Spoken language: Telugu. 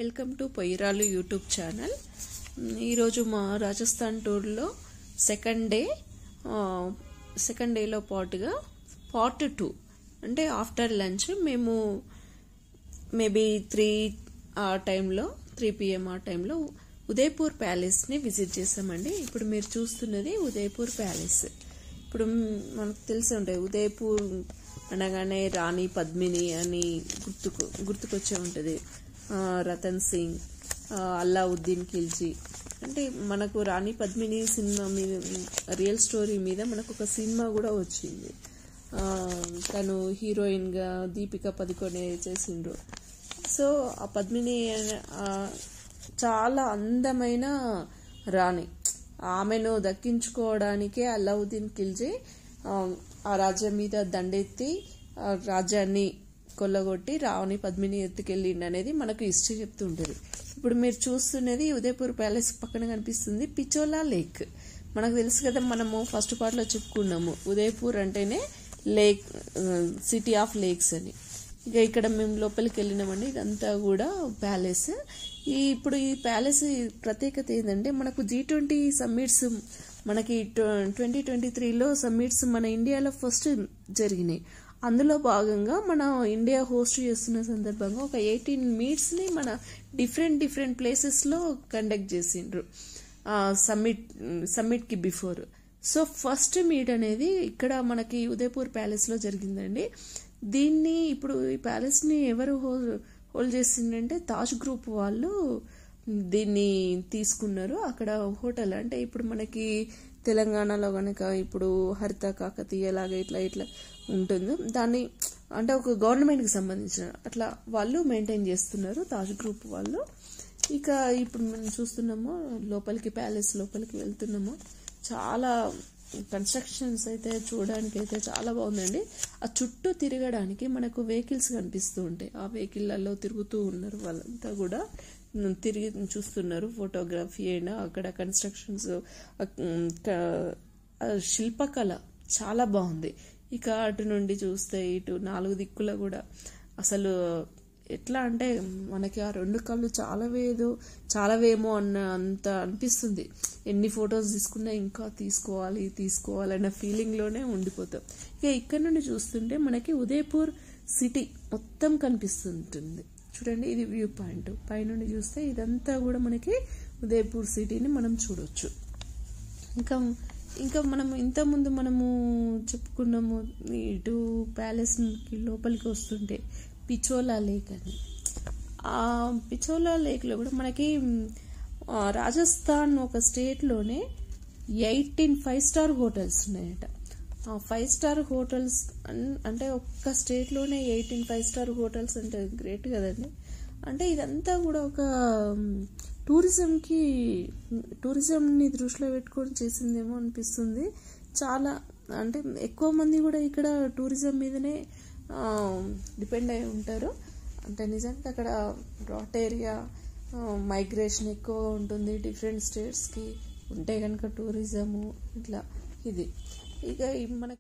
Welcome to Poyyiralu YouTube channel. ఈరోజు మా రాజస్థాన్ టూర్లో సెకండ్ డేలో పాటుగా పార్ట్ 2 అంటే ఆఫ్టర్ లంచ్ మేము మేబీ 3 PM ఆ టైంలో ఉదయపూర్ ప్యాలెస్ని విజిట్ చేసామండి. ఇప్పుడు మీరు చూస్తున్నది ఉదయపూర్ ప్యాలెస్. ఇప్పుడు మనకు తెలిసి ఉంటాయి, ఉదయపూర్ అనగానే రాణి పద్మిని అని గుర్తుకొచ్చే ఉంటుంది. రతన్ సింగ్, అల్లావుద్దీన్ ఖిల్జీ, అంటే మనకు రాణి పద్మిని సినిమా మీద, రియల్ స్టోరీ మీద మనకు ఒక సినిమా కూడా వచ్చింది. తను హీరోయిన్గా దీపికా పదుకొనే చేసిండ్రు. సో ఆ పద్మిని చాలా అందమైన రాణి. ఆమెను దక్కించుకోవడానికే అల్లావుద్దీన్ ఖిల్జీ ఆ రాజ్యం మీద దండెత్తి రాజ్యాన్ని కొల్లగొట్టి రాణి పద్మిని ఎత్తుకెళ్ళిండి అనేది మనకు హిస్టరీ చెప్తుంటుంది. ఇప్పుడు మీరు చూస్తున్నది ఉదయపూర్ ప్యాలెస్ పక్కన కనిపిస్తుంది పిచోలా లేక్. మనకు తెలుసు కదా, మనము ఫస్ట్ పార్ట్లో చెప్పుకున్నాము ఉదయపూర్ అంటేనే లేక్, సిటీ ఆఫ్ లేక్స్ అని. ఇక ఇక్కడ మేము లోపలికి వెళ్ళినామండి. ఇదంతా కూడా ప్యాలెస్. ఇప్పుడు ఈ ప్యాలెస్ ప్రత్యేకత ఏంటంటే, మనకు G20 సమ్మిట్స్ మనకి 2023లో సమ్మిట్స్ మన ఇండియాలో ఫస్ట్ జరిగినాయి. అందులో భాగంగా మన ఇండియా హోస్ట్ చేస్తున్న సందర్భంగా ఒక 18 మీట్స్ని మన డిఫరెంట్ ప్లేసెస్లో కండక్ట్ చేసిండ్రు సమ్మిట్కి బిఫోర్. సో ఫస్ట్ మీట్ అనేది ఇక్కడ మనకి ఉదయపూర్ ప్యాలెస్లో జరిగిందండి. దీన్ని ఇప్పుడు ఈ ప్యాలెస్ని ఎవరు హోల్డ్ చేసిందంటే తాజ్ గ్రూప్ వాళ్ళు దీన్ని తీసుకున్నారు. అక్కడ హోటల్, అంటే ఇప్పుడు మనకి తెలంగాణలో కనుక ఇప్పుడు హరిత కాకతీయ లాగా ఇట్లా ఉంటుంది, దాన్ని అంటే ఒక గవర్నమెంట్కి సంబంధించిన అట్లా వాళ్ళు మెయింటైన్ చేస్తున్నారు, తాజ్ గ్రూప్ వాళ్ళు. ఇక ఇప్పుడు మనం చూస్తున్నాము లోపలికి, ప్యాలెస్ లోపలికి వెళ్తున్నాము. చాలా కన్స్ట్రక్షన్స్ అయితే చూడడానికి అయితే చాలా బాగుందండి. ఆ చుట్టూ తిరగడానికి మనకు వెహికల్స్ కనిపిస్తూ ఉంటాయి. ఆ వెహికల్లలో తిరుగుతూ ఉన్నారు వాళ్ళంతా కూడా, తిరిగి చూస్తున్నారు. ఫోటోగ్రఫీ అయినా అక్కడ కన్స్ట్రక్షన్స్, శిల్పకళ చాలా బాగుంది. ఇక అటు నుండి చూస్తే ఇటు 4 దిక్కుల కూడా అసలు ఎట్లా అంటే మనకి ఆ 2 కళ్ళు చాలావేమో అంత అనిపిస్తుంది. ఎన్ని ఫొటోస్ తీసుకున్నా ఇంకా తీసుకోవాలన్న ఫీలింగ్లోనే ఉండిపోతాం. ఇక ఇక్కడ నుండి చూస్తుంటే మనకి ఉదయపూర్ సిటీ మొత్తం కనిపిస్తుంటుంది. చూడండి, ఇది వ్యూ పాయింట్. పైనుండి చూస్తే ఇదంతా కూడా మనకి ఉదయపూర్ సిటీని మనం చూడొచ్చు. ఇంకా మనం ఇంతకుముందు మనము చెప్పుకున్నాము, ఇటు ప్యాలెస్కి లోపలికి వస్తుంటే పిచోలా లేక్ అని. ఆ పిచోలా లేక్లో కూడా మనకి రాజస్థాన్ ఒక స్టేట్లోనే 18 5-స్టార్ హోటల్స్ ఉన్నాయట. ఆ 5-స్టార్ హోటల్స్ అంటే ఒక్క స్టేట్లోనే 18 5-స్టార్ హోటల్స్ అంటే గ్రేట్ కదండి. అంటే ఇదంతా కూడా ఒక టూరిజంని దృష్టిలో పెట్టుకొని చేసిందేమో అనిపిస్తుంది. చాలా అంటే ఎక్కువ మంది కూడా ఇక్కడ టూరిజం మీదనే డిపెండ్ అయి ఉంటారు. అంటే నిజంగా అక్కడ రాట్ ఏరియా మైగ్రేషన్ ఎక్కువగా ఉంటుంది డిఫరెంట్ స్టేట్స్కి. ఉంటే కనుక టూరిజము ఇట్లా ఇది. ఇక మనకి